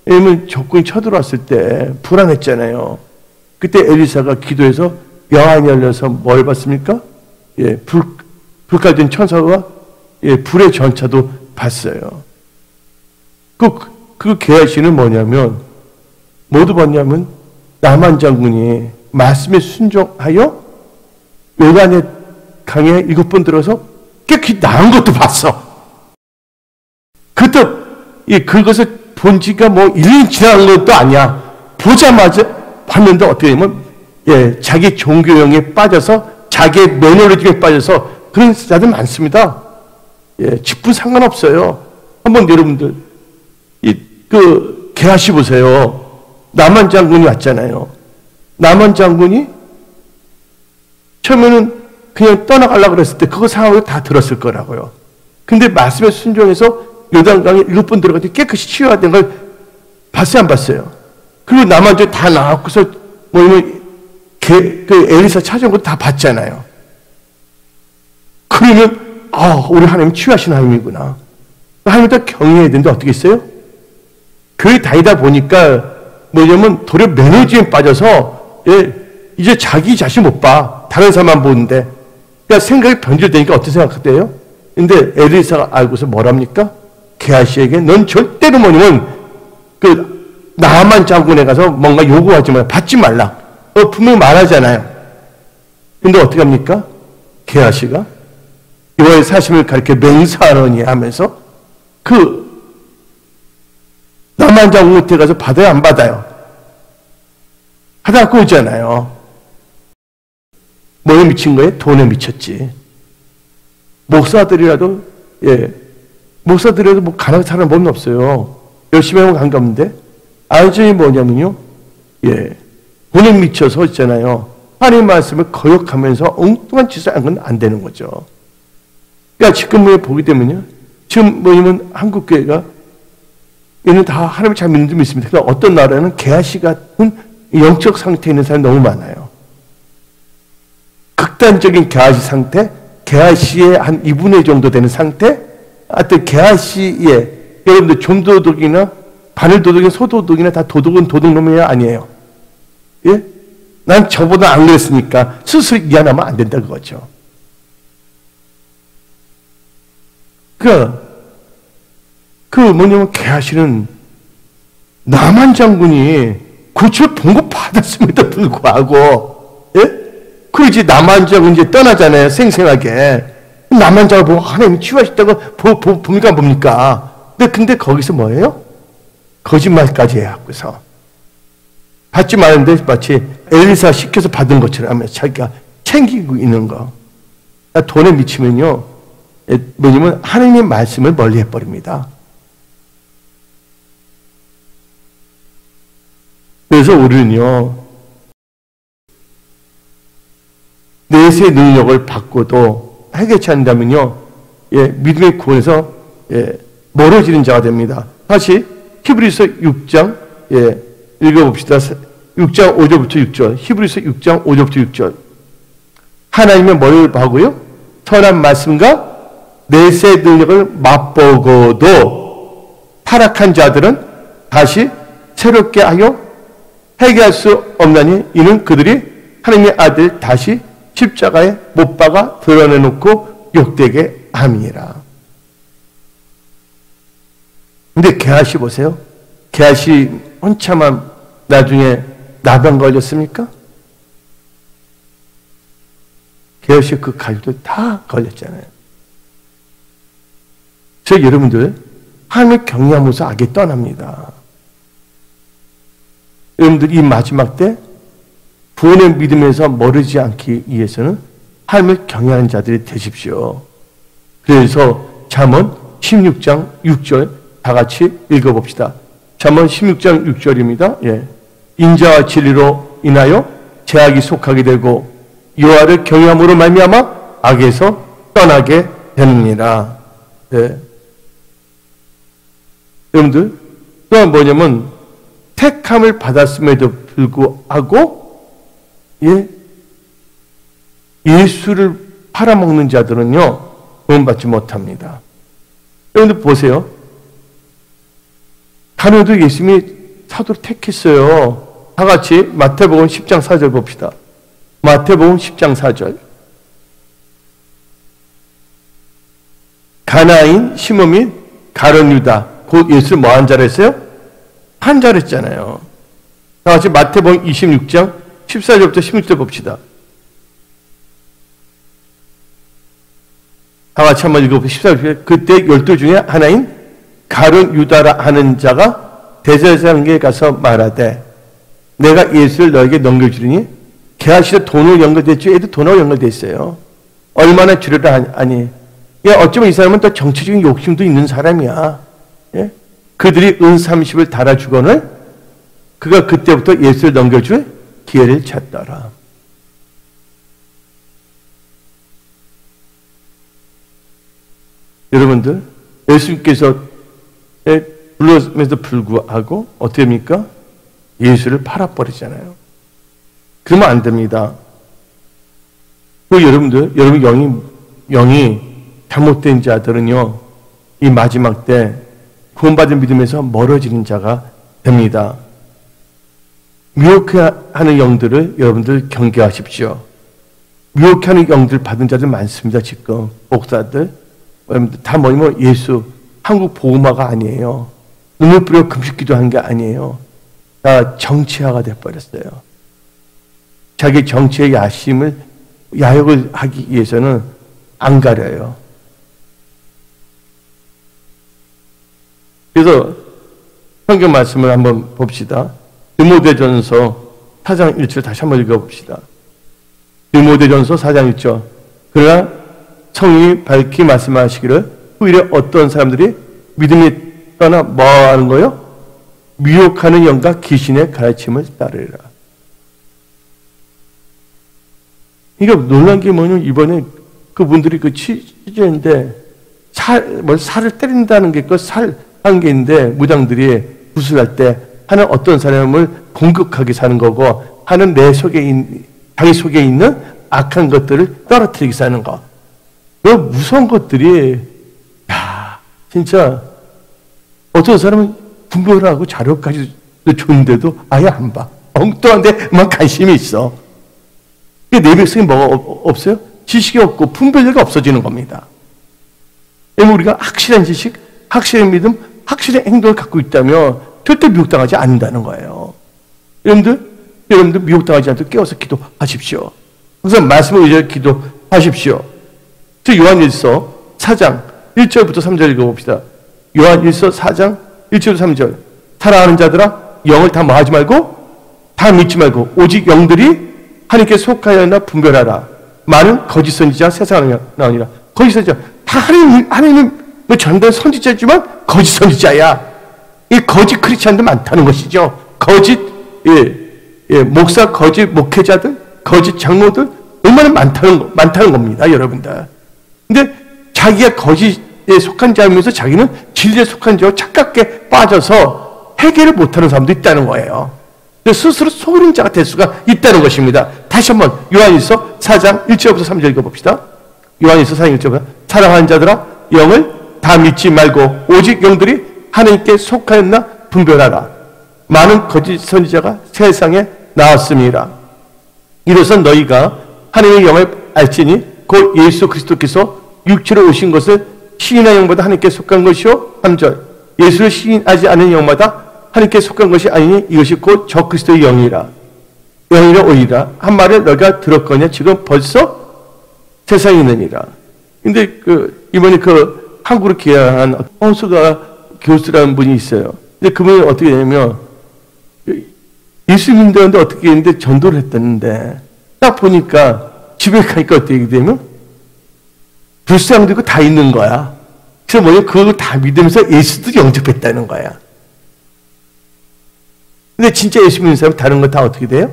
왜냐면 적군이 쳐들어왔을 때 불안했잖아요. 그때 엘리사가 기도해서 여한이 열려서 뭘 봤습니까? 불깔된 천사와 불의 전차도 봤어요. 그 게하시는 뭐냐면 모두 봤냐면 나만 장군이 말씀에 순종하여 요단의 강에 7번 들어서 깨끗이 나은 것도 봤어. 그것을 본 지가 1년 지난 것도 아니야. 보자마자 봤는데 어떻게 되냐면 자기 종교형에 빠져서 자기의 매너리즘에 빠져서 그런 자들 많습니다. 직분 상관없어요. 한번 여러분들 게하시 보세요. 나만 장군이 왔잖아요. 나만 장군이 처음에는 그냥 떠나가려고 그랬을 때 그거 상황을 다 들었을 거라고요. 근데 말씀에 순종해서 요단강에 7번 들어가서 깨끗이 치유된 걸 봤어요, 안 봤어요? 그리고 남한테 다 나왔고서 그 엘리사 찾아온 거 다 봤잖아요. 그러면 우리 하나님 치유하신 하나님이구나. 하나님을 더 경외해야 되는데 어떻게 했어요? 교회 다니다 보니까 뭐냐면 도리어 매너지에 빠져서 이제 자기 자신 못 봐. 다른 사람만 보는데. 그러니까 생각이 변질되니까 어떻게 생각해요? 근데 엘리사가 알고서 뭐랍니까? 게하시에게 넌 절대로 뭐냐면 그 나만 장군에 가서 뭔가 요구하지 말라. 받지 말라. 분명히 말하잖아요. 근데 어떻게 합니까? 게하시가 여호와의 사심을 가리켜 맹세하노니 하면서 그 나만 장군 밑에 가서 받아요, 안 받아요? 하다 오잖아요. 뭐에 미친 거예요? 돈에 미쳤지. 목사들이라도 뭐 가난한 사람 몸은 없어요. 열심히 하면 관계없는데 알점이 뭐냐면요, 돈에 미쳐서 있잖아요. 하나님 말씀을 거역하면서 엉뚱한 짓을 한 건 안 되는 거죠. 그러니까 지금 보게 되면요, 지금 뭐냐면 한국 교회가 얘는 다 하나님을 잘 믿는 줄 믿습니다. 그러나 어떤 나라는 게하시 같은 영적 상태에 있는 사람이 너무 많아요. 극단적인 게하시 상태, 게하시의 한 2분의 1 정도 되는 상태, 하여튼 게하시의 여러분들 좀도둑이나 바늘도둑이나 소도둑이나 다 도둑은 도둑놈이 아니에요. 예? 난 저보다 안 그랬으니까 스스로 이해하면 안 된다 그거죠. 그 뭐냐면 게하시는 나만 장군이 고초를 본거 받았음에도 불구하고, 그러지 나만 장군 이제 떠나잖아요, 생생하게. 나만 장군 보고 하나님 치유하셨다고 봅니까 안 봅니까? 근데 거기서 뭐예요? 거짓말까지 해갖고서 받지 말는데 마치 엘리사 시켜서 받은 것처럼 하면서 자기가 챙기고 있는 거. 돈에 미치면요, 뭐냐면 하나님의 말씀을 멀리 해버립니다. 그래서 우리는요, 내세 능력을 받고도 해결치 않는다면요, 믿음의 구원에서 멀어지는 자가 됩니다. 다시 히브리서 6장 읽어봅시다. 6장 5절부터 6절. 히브리서 6장 5절부터 6절. 하나님의 뭐를 봐고요? 선한 말씀과 내세 능력을 맛보고도 타락한 자들은 다시 새롭게 하여 회개할 수 없나니 이는 그들이 하나님의 아들 다시 십자가에 못 박아 드러내놓고 욕되게 함이니라. 근데 게하시 보세요. 게하시 한참만 나중에 나병 걸렸습니까? 게하시 그 가족들 다 걸렸잖아요. 그래서 여러분들 하나님을 경외하면서 악에 떠납니다. 여러분들 이 마지막 때 구원의 믿음에서 멀어지지 않기 위해서는 하나님을 경외하는 자들이 되십시오. 그래서 잠언 16장 6절 다 같이 읽어봅시다. 잠언 16장 6절입니다. 인자와 진리로 인하여 죄악이 속하게 되고 여호와를 경외함으로 말미암아 악에서 떠나게 되느니라. 여러분들 또한 뭐냐면 택함을 받았음에도 불구하고 예수를 팔아먹는 자들은요, 구원받지 못합니다. 여러분들 보세요. 다른도 예수님이 사도를 택했어요. 다 같이 마태복음 10장 4절 봅시다. 마태복음 10장 4절. 가나인 시몬 및 가룟 유다 곧 예수를 뭐한 자라 했어요? 한 자라 했잖아요. 다 같이 마태복음 26장 14절부터 16절 봅시다. 다 같이 한번 읽어봅시다. 14절. 그때 12 중에 하나인 가룟 유다라 하는 자가 대제사장에게 가서 말하되 내가 예수를 너에게 넘겨주리니 게하시도 돈으로 연결됐죠. 얘도 돈으로 연결되어 있어요. 얼마나 주려라 하니 어쩌면 이 사람은 또 정치적인 욕심도 있는 사람이야. 그들이 은 30을 달아주거늘 그가 그때부터 예수를 넘겨줄 기회를 찾더라. 여러분들, 예수님께서 불렀음에도 불구하고 어떻게 합니까? 예수를 팔아버리잖아요. 그러면 안 됩니다. 여러분들, 여러분 영이 잘못된 자들은요, 이 마지막 때 구원받은 믿음에서 멀어지는 자가 됩니다. 미혹하는 영들을 여러분들 경계하십시오. 미혹하는 영들 받은 자들 많습니다. 지금 목사들 여러분들 다 뭐냐면 예수 한국 복음화가 아니에요. 눈물 뿌려 금식기도 한 게 아니에요. 다 정치화가 돼버렸어요. 자기 정치의 야욕을 하기 위해서는 안 가려요. 그래서 성경 말씀을 한번 봅시다. 디모데전서 4장 1절 다시 한번 읽어봅시다. 디모데전서 4장 1절. 그러나 성령이 밝히 말씀하시기를 후일에 어떤 사람들이 믿음이 떠나 뭐 하는 거예요? 미혹하는 영과 귀신의 가르침을 따르리라. 그러니까 놀란 게 뭐냐면 이번에 그분들이 그 취재인데 살을 때린다는 게 한 게 있는데 무당들이 구슬할 때 하는 어떤 사람을 공격하게 사는 거고 하는 자기 속에 있는 악한 것들을 떨어뜨리게 사는 거. 그 무서운 것들이 진짜 어떤 사람은 분별하고 자료까지 좋은데도 아예 안 봐. 엉뚱한 데만 관심이 있어. 내 백성이 뭐가 없어요? 지식이 없고 분별력이 없어지는 겁니다. 왜냐면 우리가 확실한 지식, 확실한 믿음, 확실한 행동을 갖고 있다면 절대 미혹당하지 않는다는 거예요. 여러분들 미혹당하지 않도록 깨워서 기도하십시오. 항상 말씀을 의지해 기도하십시오. 저 요한일서 4장 1절부터 3절 읽어봅시다. 요한일서 4장 1절부터 3절. 사랑하는 자들아, 영을 다 뭐하지 말고 다 믿지 말고 오직 영들이 하나님께 속하였나 분별하라. 많은 거짓 선지자 세상에 나오니라. 거짓 선지자 다 하나님은 전단 선지자지만 거짓 선지자야. 이 거짓 크리스찬들 많다는 것이죠. 거짓 목사, 거짓 목회자들, 거짓 장로들 얼마나 많다는 겁니다, 여러분들. 근데 자기가 거짓에 속한 자면서 자기는 진리에 속한 자로 착각에 빠져서 해결을 못하는 사람도 있다는 거예요. 스스로 속이는 자가 될 수가 있다는 것입니다. 다시 한번 요한일서 4장 1절부터 3절 읽어봅시다. 요한일서 4장 1절부터 사랑하는 자들아, 영을 다 믿지 말고 오직 영들이 하나님께 속하였나 분별하라. 많은 거짓 선지자가 세상에 나왔습니다. 이로써 너희가 하나님의 영을 알지니 곧 예수 그리스도께서 육체로 오신 것을 시인한 영보다 하나님께 속한 것이요. 3절. 예수를 시인하지 않은 영마다 하나님께 속한 것이 아니니 이것이 곧 저 그리스도의 영이라. 영이라 오이라. 한 말을 너희가 들었거냐. 지금 벌써 세상에 있느니라. 근데 이번에 한국으로 귀화한 홍수가 교수라는 분이 있어요. 근데 그분이 어떻게 되냐면 예수 믿는다는데 어떻게 했는데 전도를 했다는데 딱 보니까 집에 가니까 어떻게 되면 불쌍도 있고 다 있는 거야. 그래서 뭐냐, 그걸 다 믿으면서 예수도 영접했다는 거야. 근데 진짜 예수 믿는 사람 다른 거 다 어떻게 돼요?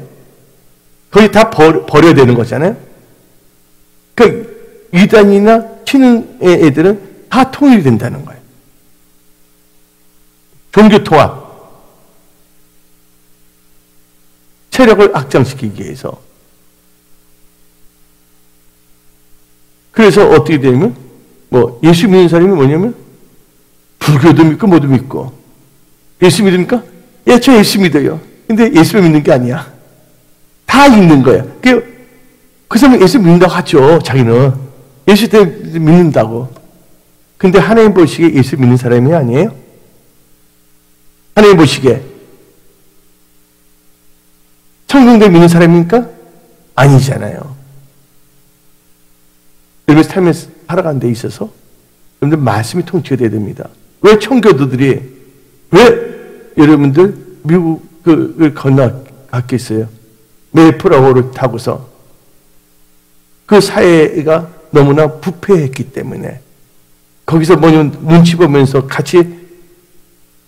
거의 다 버려야 되는 거잖아요. 그러니까 이단이나 튀는 애들은 다 통일이 된다는 거예요. 종교 통합. 체력을 확장시키기 위해서. 그래서 어떻게 되면 예수 믿는 사람이 뭐냐면 불교도 믿고 뭐도 믿고. 예수 믿습니까? 예, 저 예수 믿어요. 근데 예수 믿는 게 아니야. 다 있는 거야. 그 사람은 예수 믿는다고 하죠. 자기는 예수 때문에 믿는다고. 근데 하나님 보시기에 예수 믿는 사람이 아니에요? 하나님 보시기에 성경대 믿는 사람입니까? 아니잖아요. 여러분 삶에 살아가는 데 있어서 여러분들 말씀이 통치가 돼야 됩니다. 왜 청교도들이 왜 여러분들 미국을 건너갔겠어요? 메이플라워를 타고서 그 사회가 너무나 부패했기 때문에 거기서 뭐냐면 눈치 보면서 같이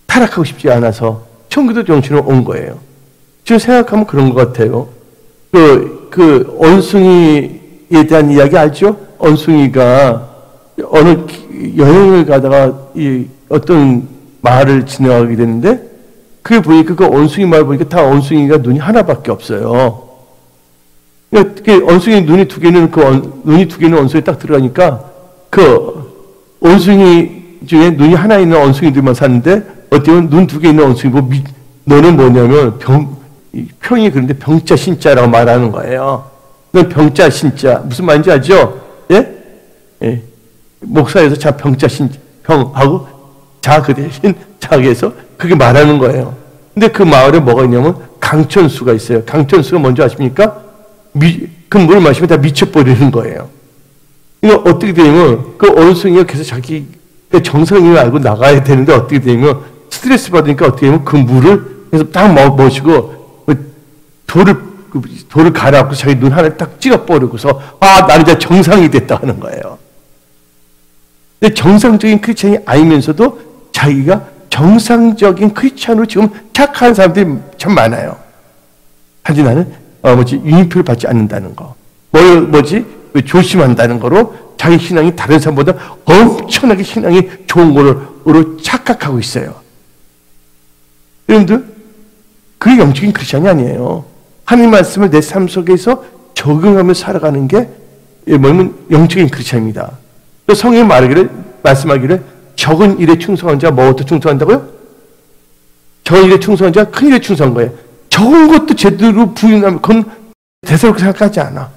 타락하고 싶지 않아서 청교도 정신으로 온 거예요. 지금 생각하면 그런 것 같아요. 원숭이에 대한 이야기 알죠? 원숭이가 어느 여행을 가다가 어떤 마을을 지나가게 되는데 그게 보니까 그 원숭이 마을 보니까 다 원숭이가 눈이 하나밖에 없어요. 그러니까 원숭이 눈이 두 개는 눈이 두 개는 원숭이 딱 들어가니까 그 원숭이 중에 눈이 하나 있는 원숭이들만 사는데 어떻게 보면 눈 두 개 있는 원숭이고 너는 뭐냐면 표현이 그런데 병자 신자라고 말하는 거예요. 넌 병자 신자 무슨 말인지 알죠? 예? 예. 목사에서 자 병자 신 병하고 자 그 대신 자에서 그게 말하는 거예요. 근데 그 마을에 뭐가 있냐면 강천수가 있어요. 강천수가 뭔지 아십니까? 그 물 마시면 다 미쳐버리는 거예요. 이거 어떻게 되냐면 그 원숭이가 계속 자기 정상인을 알고 나가야 되는데 어떻게 되냐면 스트레스 받으니까 어떻게 되냐면 그 물을 계속 딱 마시고 돌을 갈아갖고 자기 눈 하나 딱 찍어버리고서 나는 이제 정상이 됐다 하는 거예요. 근데 정상적인 크리스찬이 아니면서도 자기가 정상적인 크리스찬으로 지금 착한 사람들이 참 많아요. 하지 나는 유인표를 받지 않는다는 거. 조심한다는 거로 자기 신앙이 다른 사람보다 엄청나게 신앙이 좋은 거로 착각하고 있어요. 여러분들, 그게 영적인 크리스찬이 아니에요. 하나님 말씀을 내 삶 속에서 적응하며 살아가는 게 뭐냐면 영적인 크리스찬입니다. 또 성경이 말씀하기를 적은 일에 충성한 자가 뭐부터 충성한다고요? 적은 일에 충성한 자가 큰 일에 충성한 거예요. 적은 것도 제대로 부인하면 그건 대수롭게 생각하지 않아.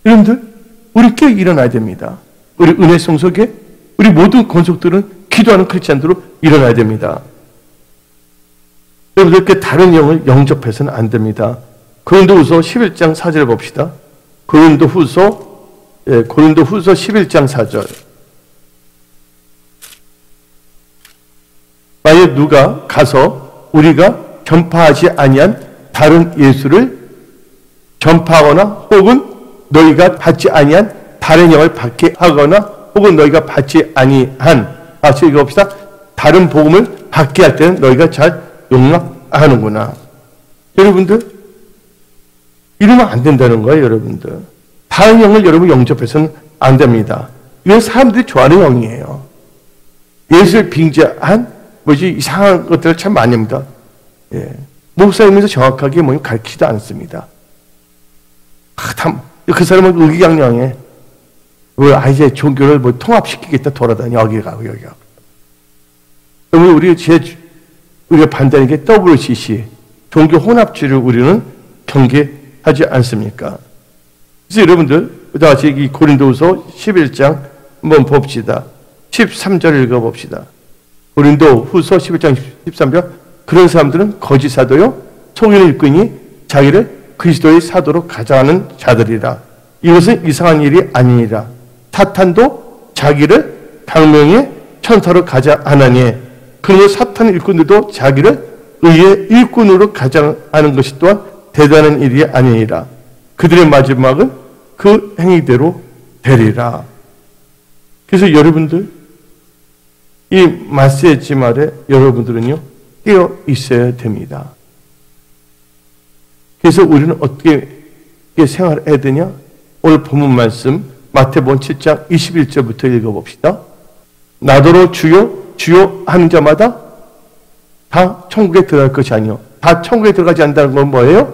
여러분들, 우리 깨어 일어나야 됩니다. 우리 은혜성 속에 우리 모든 권속들은 기도하는 크리스찬들로 일어나야 됩니다. 여러분들, 그 다른 영을 영접해서는 안 됩니다. 고린도후서 11장 4절 봅시다. 고린도후서 11장 4절. 만약 누가 가서 우리가 전파하지 아니한 다른 예수를 전파하거나 혹은 너희가 받지 아니한 다른 영을 받게 하거나 혹은 너희가 받지 아니한 다시 읽어봅시다. 다른 복음을 받게 할 때는 너희가 잘 용납하는구나. 여러분들, 이러면 안 된다는 거예요. 여러분들, 다른 영을 여러분 영접해서는 안 됩니다. 이건 사람들이 좋아하는 영이에요. 예수를 빙자한 이상한 것들을 참 많이 합니다. 예. 목사님에서 정확하게 가르치지도 않습니다. 그 사람은 의기양양해. 이제 종교를 통합시키겠다 돌아다니 여기 가고 여기 가고. 그러면 우리가 반대하는 게 WCC 종교 혼합주의를 우리는 경계하지 않습니까? 그래서 여러분들 다시 이 고린도후서 11장 한번 봅시다. 13절을 읽어봅시다. 고린도후서 11장 13절. 그런 사람들은 거짓 사도요 속이는 일꾼이 자기를 그리스도의 사도로 가져가는 자들이라. 이것은 이상한 일이 아니니라. 사탄도 자기를 강명의 천사로 가져가나니 그러므로 사탄 일꾼들도 자기를 의의 일꾼으로 가져가는 것이 또한 대단한 일이 아니니라. 그들의 마지막은 그 행위대로 되리라. 그래서 여러분들, 이 마세지 말에 여러분들은요 깨어 있어야 됩니다. 그래서 우리는 어떻게 생활해야 되냐? 오늘 본문 말씀 마태복음 7장 21절부터 읽어봅시다. 나더러 주여 주여 하는 자마다 다 천국에 들어갈 것이 아니요. 다 천국에 들어가지 않는다는 건 뭐예요?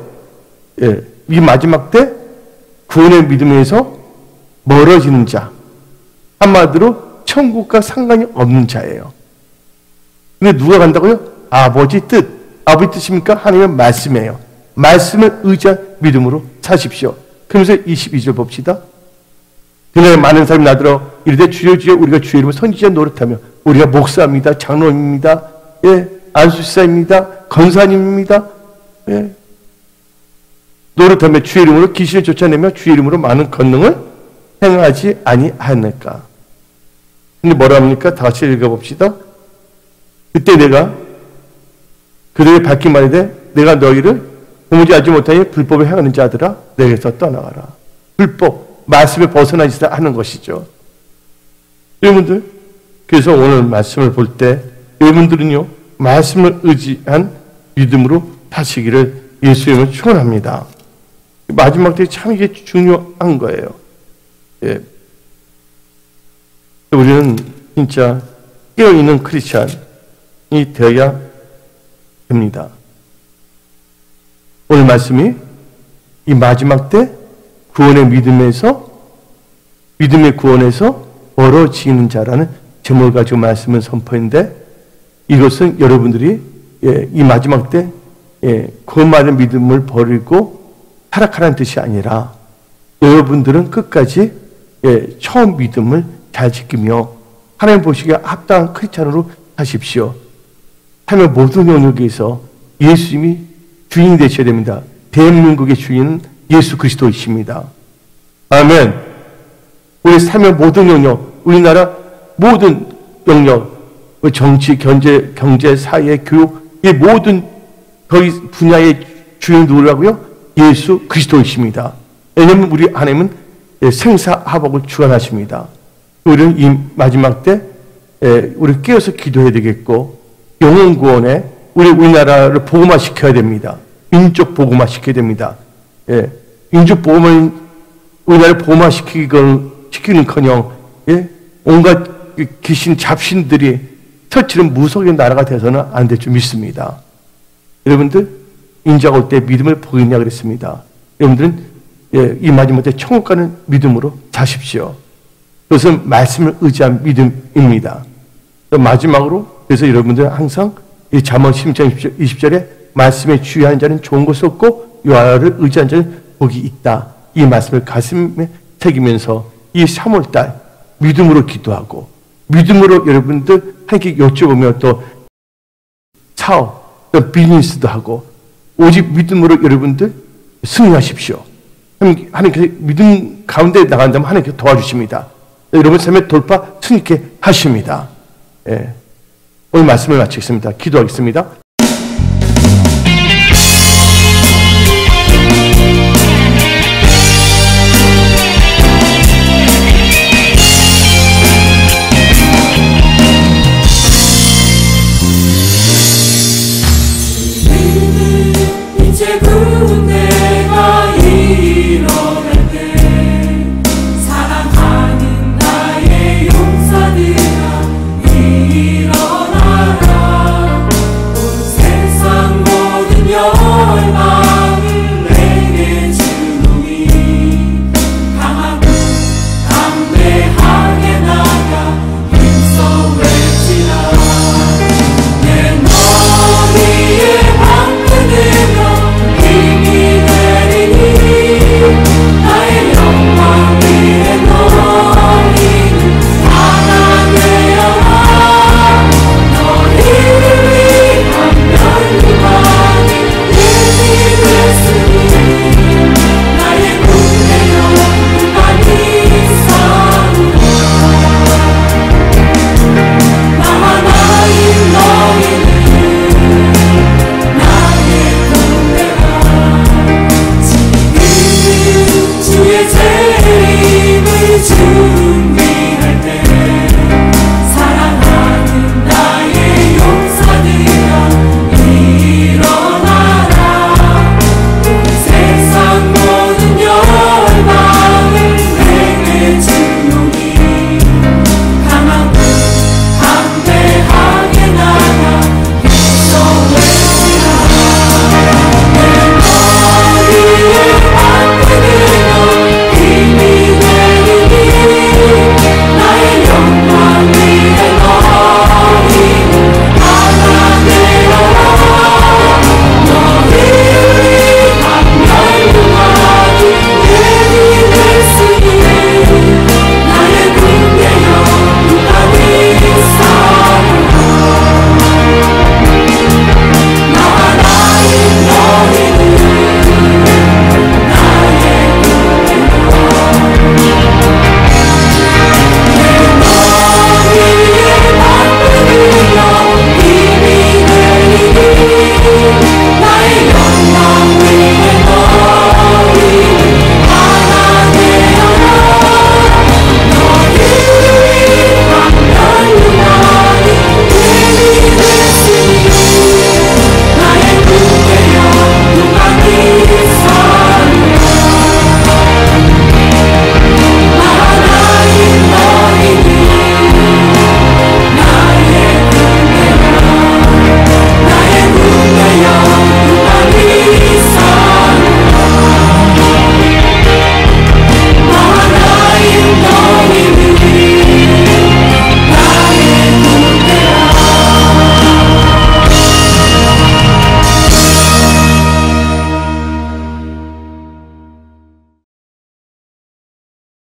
예, 이 마지막 때 구원의 믿음에서 멀어지는 자, 한마디로 천국과 상관이 없는 자예요. 근데 누가 간다고요? 아버지 뜻. 아버지 뜻입니까? 하나님의 말씀이에요. 말씀을 의지한 믿음으로 사십시오. 그러면서 22절 봅시다. 그날 많은 사람이 나더러 이르되 주여 주여 우리가 주의 이름을 선지자 노릇하며 우리가 목사입니다. 장로입니다. 예, 안수사입니다. 권사님입니다. 예. 노릇하며 주의 이름으로 귀신을 쫓아내며 주의 이름으로 많은 권능을 행하지 아니하였을까. 근데 뭐라 합니까? 다시 읽어봅시다. 그때 내가 그들의 밝힌 말이되 내가 너희를 도무지 알지 못하니 불법을 행하는 자들아 내게서 떠나가라. 불법, 말씀에 벗어나 있어야 하는 것이죠. 여러분들, 그래서 오늘 말씀을 볼 때 여러분들은요 말씀을 의지한 믿음으로 사시기를 예수님을 축원합니다. 마지막 때 참 이게 중요한 거예요. 예. 우리는 진짜 깨어있는 크리스찬이 되어야 됩니다. 오늘 말씀이 이 마지막 때 구원의 믿음의 구원에서 멀어지는 자라는 제목을 가지고 말씀을 선포했는데, 이것은 여러분들이 이 마지막 때 구원받은 믿음을 버리고 타락하라는 뜻이 아니라, 여러분들은 끝까지 처음 믿음을 잘 지키며 하나님 보시기에 합당한 크리스찬으로 하십시오. 삶의 모든 영역에서 예수님이 주인이 되셔야 됩니다. 대한민국의 주인은 예수 그리스도이십니다. 아멘. 우리 삶의 모든 영역, 우리나라 모든 영역, 정치, 경제, 사회, 교육, 이 모든 거의 분야의 주인이 누구라고요? 예수 그리스도이십니다. 왜냐하면 우리 하나님은 생사화복을 주관하십니다. 우리는 이 마지막 때 우리 깨어서 기도해야 되겠고, 영혼 구원에 우리나라를 복음화시켜야 됩니다. 민족 복음화시켜야 됩니다. 민족 복음을 우리나라를 복음화시키는커녕 온갖 귀신 잡신들이 터치는 무속의 나라가 돼서는 안 될 줄 믿습니다. 여러분들, 인자가 올 때 믿음을 보이냐 그랬습니다. 여러분들은 이 마지막 때 천국 가는 믿음으로 사십시오. 그것은 말씀을 의지한 믿음입니다. 마지막으로, 그래서 여러분들 항상 이 잠언 10장 20절에 말씀에 주의하는 자는 좋은 것을 얻고 여호와를 의지한 자는 복이 있다. 이 말씀을 가슴에 새기면서 이 3월달 믿음으로 기도하고, 믿음으로 여러분들 하나님께 여쭤보며 또 사업, 또 비즈니스도 하고, 오직 믿음으로 여러분들 승리하십시오. 하나님께서 믿음 가운데 나간다면 하나님께서 도와주십니다. 여러분 삶의 돌파 승리케 하십니다. 오늘 말씀을 마치겠습니다. 기도하겠습니다.